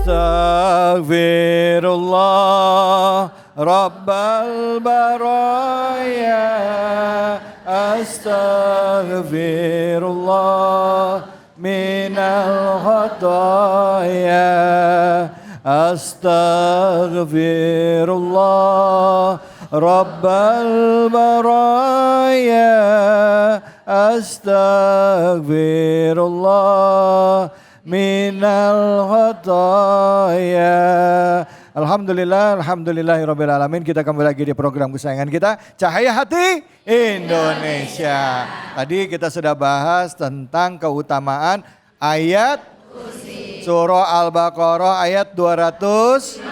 Astaghfirullah Rabbal baraya. Astaghfirullah minal khataya. Astaghfirullah Rabbal baraya. Astaghfirullah minal khataya. Alhamdulillahirabbil alamin. Kita kembali lagi di program kesayangan kita, Cahaya Hati Indonesia. Tadi kita sudah bahas tentang keutamaan ayat Surah Al-Baqarah ayat 255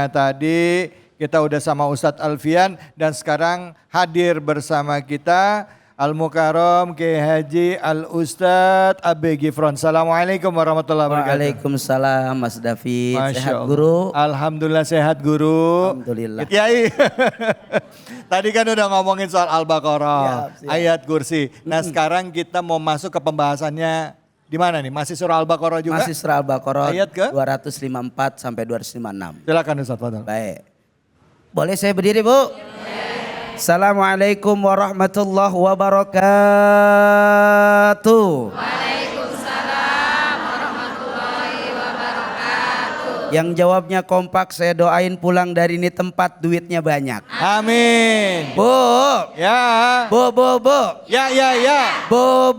tadi. Kita udah sama Ustadz Alfian dan sekarang hadir bersama kita Al-Mukarram Kiai Haji Al-Ustadz Abe Gifron. Assalamualaikum warahmatullahi wabarakatuh. Waalaikumsalam Mas David. Masya Sehat Allah. guru? Alhamdulillah sehat guru. Alhamdulillah. Kiai. Tadi kan udah ngomongin soal Al-Baqarah, Siap. ayat kursi. Nah sekarang kita mau masuk ke pembahasannya di mana nih? Masih surah Al-Baqarah juga? Masih surah Al-Baqarah Ayat ke? 254 sampai 256. Silakan Ustadz Fadal. Baik. Boleh saya berdiri Bu? Assalamualaikum warahmatullahi wabarakatuh. Waalaikumsalam warahmatullahi wabarakatuh. Yang jawabnya kompak saya doain pulang dari ini tempat duitnya banyak. Amin. Bu. Ya. Bu. Ya. Bu.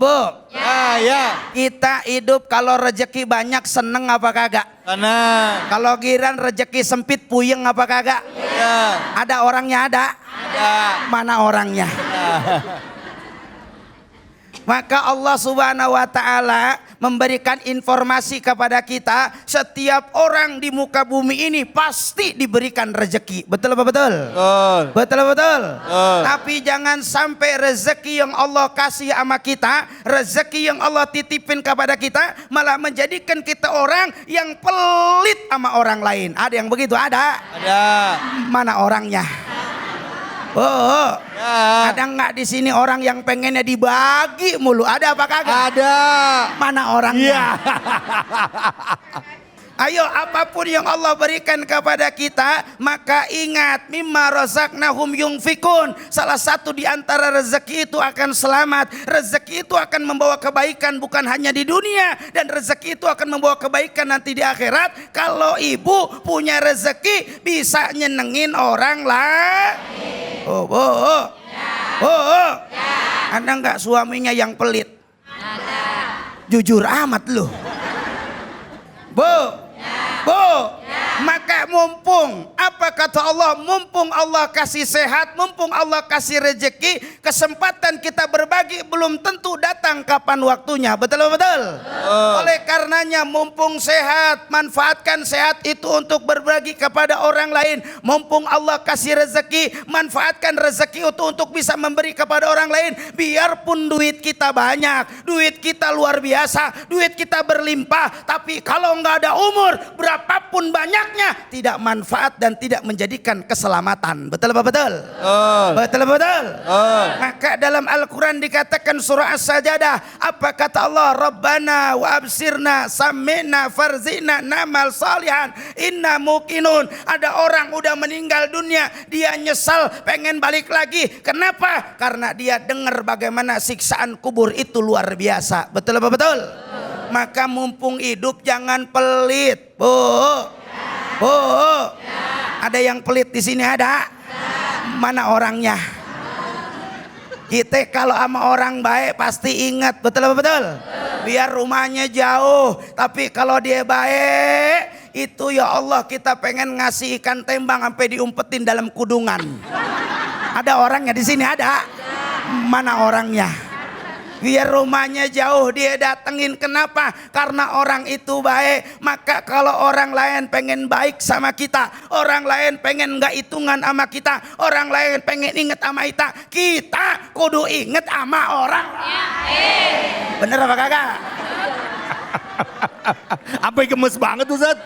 Ya. Kita hidup kalau rezeki banyak seneng apa kagak? Tenang. Kalau giran rezeki sempit puyeng apa kagak? Ya. Ada orangnya ada? Ya. Mana orangnya? Maka Allah Subhanahu wa taala memberikan informasi kepada kita, setiap orang di muka bumi ini pasti diberikan rezeki. Betul apa betul? Betul. Tapi jangan sampai rezeki yang Allah kasih sama kita, rezeki yang Allah titipin kepada kita malah menjadikan kita orang yang pelit sama orang lain. Ada yang begitu? Ada? Ada. Mana orangnya? Oh, Ya. ada nggak di sini orang yang pengennya dibagi mulu? Ada apa kagak? Ada. Mana orangnya? Ya. Ayo, apapun yang Allah berikan kepada kita, maka ingat mimma razaqnahum yunfikun. Salah satu di antara rezeki itu akan selamat. Rezeki itu akan membawa kebaikan bukan hanya di dunia, dan rezeki itu akan membawa kebaikan nanti di akhirat. Kalau ibu punya rezeki bisa nyenengin orang lah. Oh. Ada nggak suaminya yang pelit? Ada. Jujur amat loh. Bu. Maka mumpung, apa kata Allah, mumpung Allah kasih sehat, mumpung Allah kasih rezeki, kesempatan kita berbagi belum tentu datang kapan waktunya. Betul? Oleh karenanya mumpung sehat, manfaatkan sehat itu untuk berbagi kepada orang lain. Mumpung Allah kasih rezeki, manfaatkan rezeki itu untuk bisa memberi kepada orang lain. Biarpun duit kita banyak, duit kita luar biasa, duit kita berlimpah, tapi kalau nggak ada umur, berapapun banyaknya tidak manfaat dan tidak menjadikan keselamatan. Betul apa betul? Betul. Maka dalam Al-Quran dikatakan surah As-Sajdah, apa kata Allah? Rabbana wa absirna sami'na farzina namal salihan inna muqinun. Ada orang udah meninggal dunia, dia nyesal pengen balik lagi. Kenapa? Karena dia dengar bagaimana siksaan kubur itu luar biasa. Betul apa betul? Maka mumpung hidup jangan pelit. Bu. Ada yang pelit di sini ada? Mana orangnya? Kita kalau sama orang baik pasti ingat. Betul apa betul? Biar rumahnya jauh, tapi kalau dia baik itu ya Allah kita pengen ngasih ikan tembang sampai diumpetin dalam kudungan. Ada orangnya di sini ada? Mana orangnya? Biar rumahnya jauh dia datengin. Kenapa? Karena orang itu baik. Maka kalau orang lain pengen baik sama kita, orang lain pengen gak hitungan sama kita, orang lain pengen inget sama kita kudu inget sama orang. Bener apa kagak? Apa yang gemes banget Ustaz?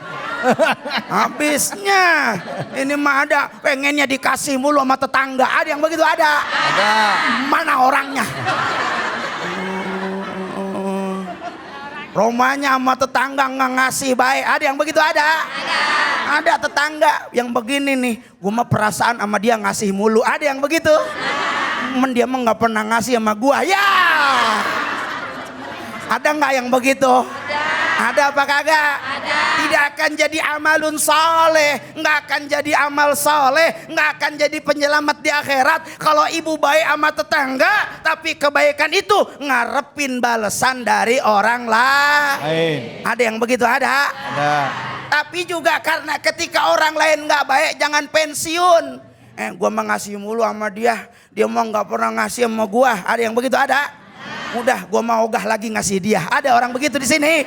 Habisnya ini mah ada pengennya dikasih mulu sama tetangga. Ada yang begitu? Ada. Mana orangnya? Rumahnya sama tetangga nggak ngasih baik. Ada yang begitu ada? Ada tetangga yang begini nih. Gue mah perasaan sama dia ngasih mulu. Ada yang begitu? Dia mah nggak pernah ngasih sama gue. Ya. Ada nggak yang begitu? Ada apa kagak? Ada. Tidak akan jadi amalun soleh, nggak akan jadi amal soleh, nggak akan jadi penyelamat di akhirat. Kalau ibu baik sama tetangga, tapi kebaikan itu ngarepin balasan dari orang lain. Ada yang begitu? Ada. Ada. Tapi juga karena ketika orang lain nggak baik, jangan pensiun. Gue mah ngasih mulu sama dia mah nggak pernah ngasih sama gue. Ada yang begitu? Ada. Udah, gue mau ogah lagi ngasih dia. Ada orang begitu di sini?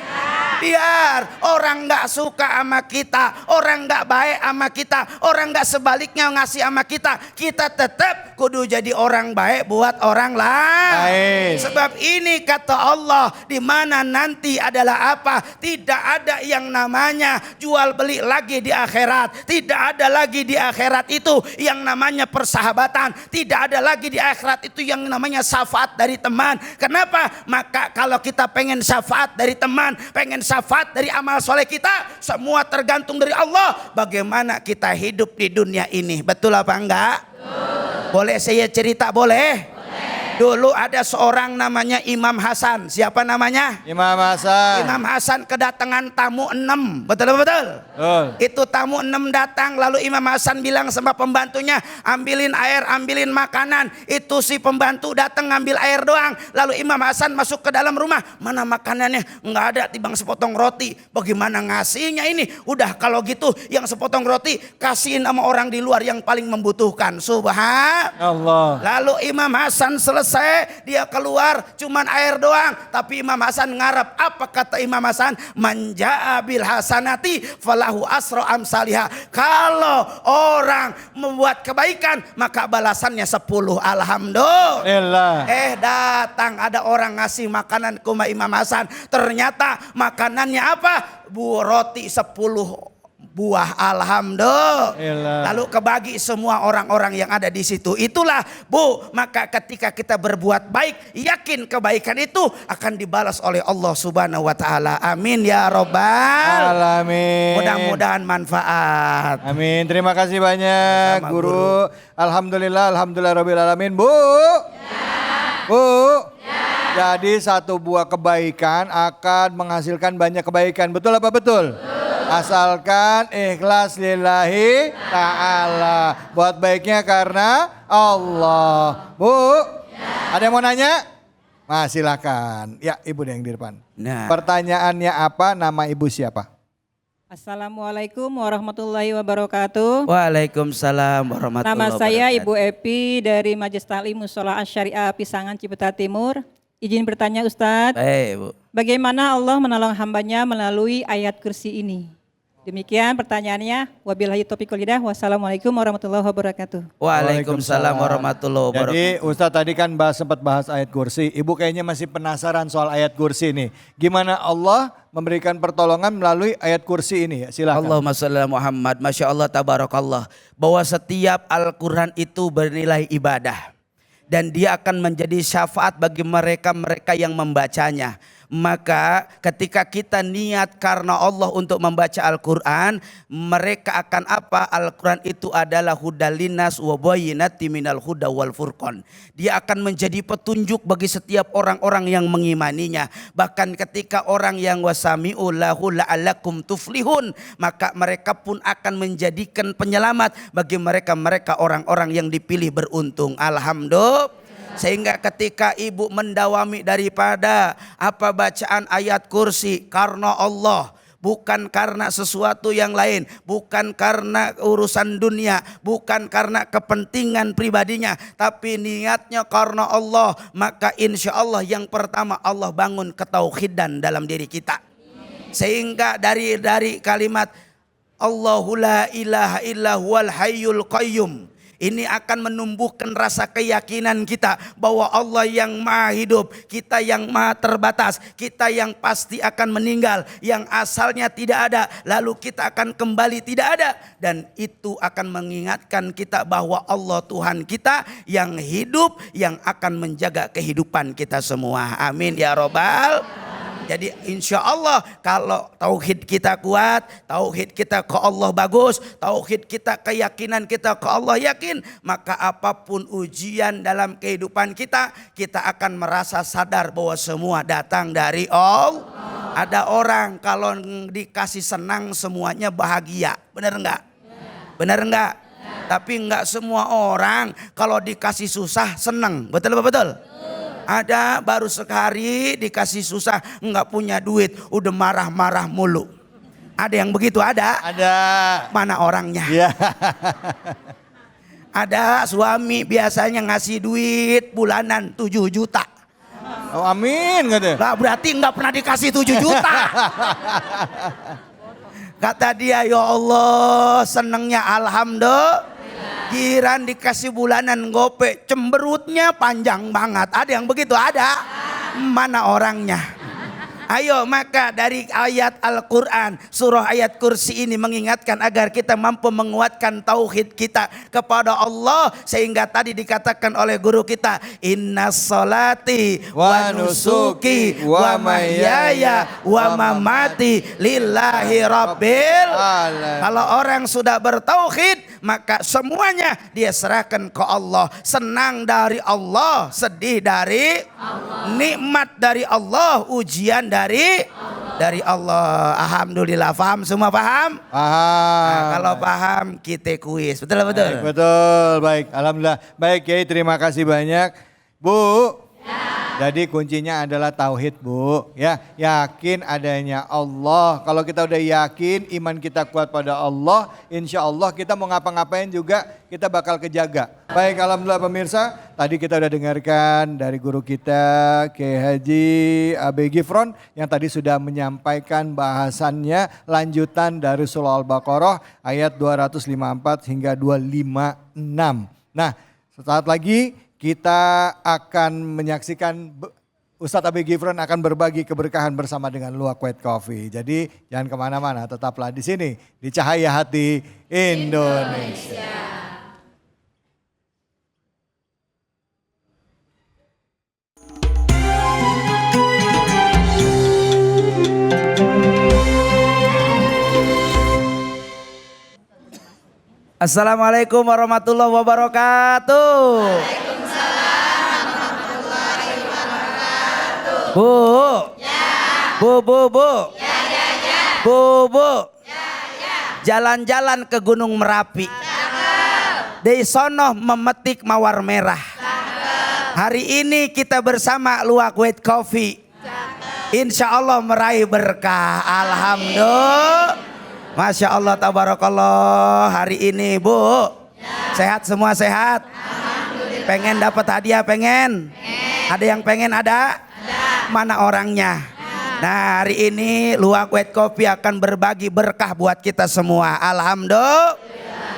Biar orang nggak suka sama kita, orang nggak baik sama kita, orang nggak sebaliknya ngasih sama kita, kita tetap kudu jadi orang baik buat orang lain. Sebab ini kata Allah, di mana nanti adalah apa? Tidak ada yang namanya jual beli lagi di akhirat. Tidak ada lagi di akhirat itu yang namanya persahabatan. Tidak ada lagi di akhirat itu yang namanya syafaat dari teman. Kenapa? Maka kalau kita pengen syafaat dari teman, pengen syafaat dari amal soleh kita, semua tergantung dari Allah. Bagaimana kita hidup di dunia ini. Betul apa enggak? Boleh saya cerita? Boleh? Dulu ada seorang namanya Imam Hasan. Siapa namanya? Imam Hasan. Imam Hasan kedatangan tamu 6. Betul? Itu tamu 6 datang. Lalu Imam Hasan bilang sama pembantunya, ambilin air, ambilin makanan. Itu si pembantu datang ngambil air doang. Lalu Imam Hasan masuk ke dalam rumah. Mana makanannya? Nggak ada, timbang sepotong roti. Bagaimana ngasihnya ini? Udah kalau gitu yang sepotong roti kasihin sama orang di luar yang paling membutuhkan. Subhanallah. Lalu Imam Hasan selesai, dia keluar cuman air doang, tapi Imam Hasan ngarep. Apa kata Imam Hasan? Manja'a bil hasanati falahu asra amsalihha. Kalau orang membuat kebaikan maka balasannya 10. Alhamdulillah. Datang ada orang ngasih makanan ke Imam Hasan, ternyata makanannya apa? Roti 10 buah. Alhamdulillah. Lalu kebagi semua orang-orang yang ada di situ. Itulah Bu, maka ketika kita berbuat baik, yakin kebaikan itu akan dibalas oleh Allah Subhanahu wa taala. Amin ya robbal alamin. Mudah-mudahan manfaat. Amin. Terima kasih banyak guru. Alhamdulillah, alhamdulillah rabbil alamin. Bu. Bu. Jadi satu buah kebaikan akan menghasilkan banyak kebaikan. Betul apa betul? Asalkan ikhlas lillahi ta'ala. Buat baiknya karena Allah. Bu, ada yang mau nanya? Silakan. Ya, ibu yang di depan. Pertanyaannya apa? Nama ibu siapa? Assalamualaikum warahmatullahi wabarakatuh. Waalaikumsalam warahmatullahi wabarakatuh. Nama saya Ibu Epi dari Majelis Ta'lim Mushola Asy-Syariah Pisangan Ciputat Timur. Izin bertanya Ustadz, Bu. Bagaimana Allah menolong hambanya melalui ayat kursi ini? Demikian pertanyaannya. Wabillahi taufiq wal hidayah. Wassalamualaikum warahmatullahi wabarakatuh. Waalaikumsalam warahmatullahi wabarakatuh. Jadi Ustadz tadi kan sempat bahas ayat kursi. Ibu kayaknya masih penasaran soal ayat kursi ini. Gimana Allah memberikan pertolongan melalui ayat kursi ini? Silakan. Allahumma shalli ala Muhammad. Masya Allah tabarakallah. Bahwa setiap Al-Quran itu bernilai ibadah. Dan dia akan menjadi syafaat bagi mereka-mereka yang membacanya. Maka ketika kita niat karena Allah untuk membaca Al-Quran, mereka akan apa? Al-Quran itu adalah hudalinas wa bayyinati minal huda wal furqan. Dia akan menjadi petunjuk bagi setiap orang-orang yang mengimaninya. Bahkan ketika orang yang wasami'u lahu la'alakum tuflihun, maka mereka pun akan menjadikan penyelamat bagi mereka-mereka orang-orang yang dipilih beruntung. Alhamdulillah. Sehingga ketika ibu mendawami daripada apa bacaan ayat kursi karena Allah, bukan karena sesuatu yang lain, bukan karena urusan dunia, bukan karena kepentingan pribadinya, tapi niatnya karena Allah, maka insya Allah yang pertama Allah bangun ketauhidan dalam diri kita. Sehingga dari kalimat Allahu la ilaha illa huwal hayyul qayyum, ini akan menumbuhkan rasa keyakinan kita bahwa Allah yang maha hidup, kita yang maha terbatas, kita yang pasti akan meninggal, yang asalnya tidak ada, lalu kita akan kembali tidak ada. Dan itu akan mengingatkan kita bahwa Allah Tuhan kita yang hidup, yang akan menjaga kehidupan kita semua. Amin ya robbal. Jadi insya Allah kalau tauhid kita kuat, tauhid kita ke Allah bagus, tauhid kita keyakinan kita ke Allah yakin, maka apapun ujian dalam kehidupan kita, kita akan merasa sadar bahwa semua datang dari Allah. Ada orang kalau dikasih senang semuanya bahagia, benar enggak? Benar enggak? Tapi enggak semua orang kalau dikasih susah senang, betul apa betul? Ada baru sekali dikasih susah enggak punya duit udah marah-marah mulu. Ada yang begitu ada? Ada. Mana orangnya? Ya. Ada suami biasanya ngasih duit bulanan 7 juta. Oh, amin katanya. Lah berarti enggak pernah dikasih 7 juta. Kata dia, ya Allah senengnya alhamdulillah. Giran dikasih bulanan gope, cemberutnya panjang banget. Ada yang begitu? Ada. Mana orangnya? Ayo, maka dari ayat Al-Quran, surah ayat kursi ini mengingatkan agar kita mampu menguatkan tauhid kita kepada Allah. Sehingga tadi dikatakan oleh guru kita, inna solati wa nusuki wa mahyaya wa mamati lillahi rabbil alamin. Kalau orang sudah bertauhid, maka semuanya dia serahkan ke Allah. Senang dari Allah, sedih dari Allah, nikmat dari Allah, ujian dari Allah. Alhamdulillah, paham semua, paham? Paham. Nah, kalau paham kita kuis, betul betul. Baik, betul, baik. Alhamdulillah. Baik, Kiai, terima kasih banyak, Bu. Jadi kuncinya adalah tauhid, Bu. Ya, yakin adanya Allah. Kalau kita udah yakin, iman kita kuat pada Allah, insya Allah kita mau ngapa-ngapain juga kita bakal kejaga. Baik, alhamdulillah pemirsa. Tadi kita udah dengarkan dari guru kita, Kiai Haji Abe Gifron, yang tadi sudah menyampaikan bahasannya lanjutan dari surah Al-Baqarah ayat 254 hingga 256. Nah, sesaat lagi kita akan menyaksikan Ustadz Abe Gifron akan berbagi keberkahan bersama dengan Luwak White Coffee. Jadi jangan kemana-mana, tetaplah di sini di Cahaya Hati Indonesia. Assalamualaikum warahmatullahi wabarakatuh. Bu, Bu. Bu. Jalan-jalan ke Gunung Merapi. Dari sono memetik mawar merah. Hari ini kita bersama Luwak White Coffee. Insya Allah meraih berkah. Alhamdulillah. Masya Allah, tabarakallah. Hari ini, Bu, sehat semua, sehat? Pengen dapat hadiah, pengen? Ada yang pengen ada? Mana orangnya? Nah, hari ini Luwak White Coffee akan berbagi berkah buat kita semua. Alhamdulillah.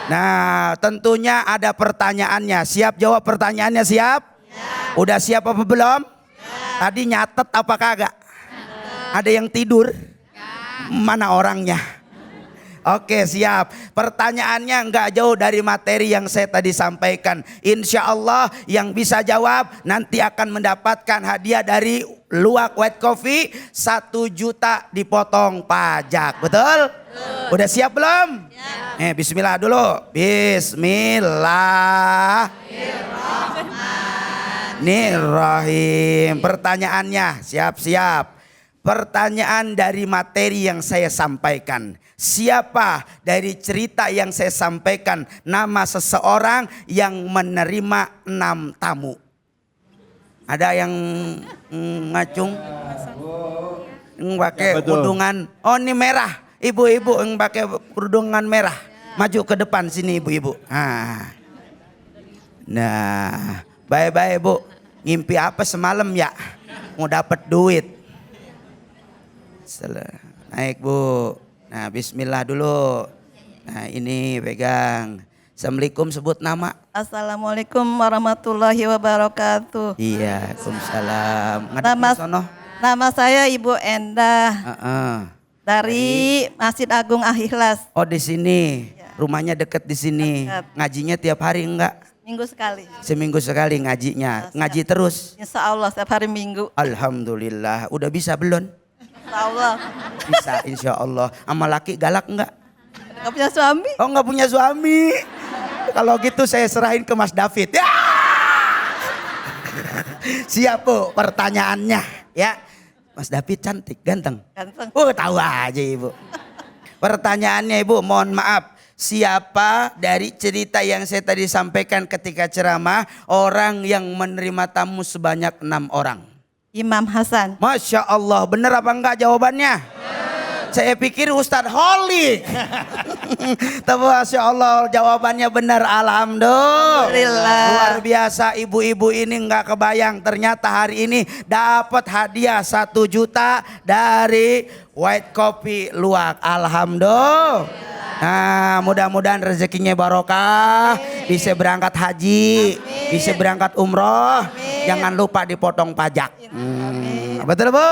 Nah, tentunya ada pertanyaannya. Siap jawab pertanyaannya, siap? Udah siap apa belum? Tadi nyatet apa kagak? Ada yang tidur? Mana orangnya? Oke, siap. Pertanyaannya enggak jauh dari materi yang saya tadi sampaikan. Insya Allah yang bisa jawab nanti akan mendapatkan hadiah dari Luwak White Coffee 1 juta dipotong pajak. Betul? Udah siap belum? Bismillah dulu. Bismillahirrahmanirrahim. Pertanyaannya, siap-siap. Pertanyaan dari materi yang saya sampaikan. Siapa dari cerita yang saya sampaikan nama seseorang yang menerima 6 tamu? Ada yang ngacung? Pakai kerudungan. Oh, ini merah. Ibu-ibu yang pakai kerudungan merah. Maju ke depan sini ibu-ibu. Nah, bye-bye Bu. Ngimpi apa semalam ya? Mau dapat duit. Naik Bu. Nah, bismillah dulu. Nah, ini pegang. Assalamualaikum, sebut nama. Assalamualaikum warahmatullahi wabarakatuh. Iya, waalaikumsalam. Nama saya Ibu Endah. Dari Masjid Agung Al-Ikhlas. Oh, di sini. Rumahnya deket di sini. Dekat. Ngajinya tiap hari enggak? Minggu sekali. Seminggu sekali ngajinya. Ngaji terus? Insya Allah setiap hari Minggu. Alhamdulillah. Udah bisa belum? Allah. Bisa insya Allah. Sama laki galak enggak? Gak punya suami? Oh nggak punya suami. Kalau gitu saya serahin ke Mas David. Ya. Siap Bu pertanyaannya ya. Mas David cantik, ganteng. Ganteng. Tahu aja Ibu. Pertanyaannya Ibu, mohon maaf. Siapa dari cerita yang saya tadi sampaikan ketika ceramah orang yang menerima tamu sebanyak 6 orang? Imam Hasan. Masya Allah, benar apa enggak jawabannya? Saya pikir Ustadz Holik. Tapi Masya Allah jawabannya benar, alhamdulillah. Luar biasa, ibu-ibu ini nggak kebayang ternyata hari ini dapat hadiah 1 juta dari White Coffee Luwak. Alhamdulillah. Nah mudah-mudahan rezekinya barokah, bisa berangkat haji, bisa berangkat umroh, jangan lupa dipotong pajak. Betul Bu?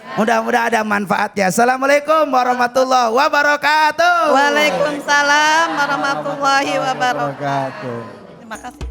Mudah-mudahan ada manfaatnya. Assalamualaikum warahmatullahi wabarakatuh. Waalaikumsalam warahmatullahi wabarakatuh. Wabarakatuh. Terima kasih.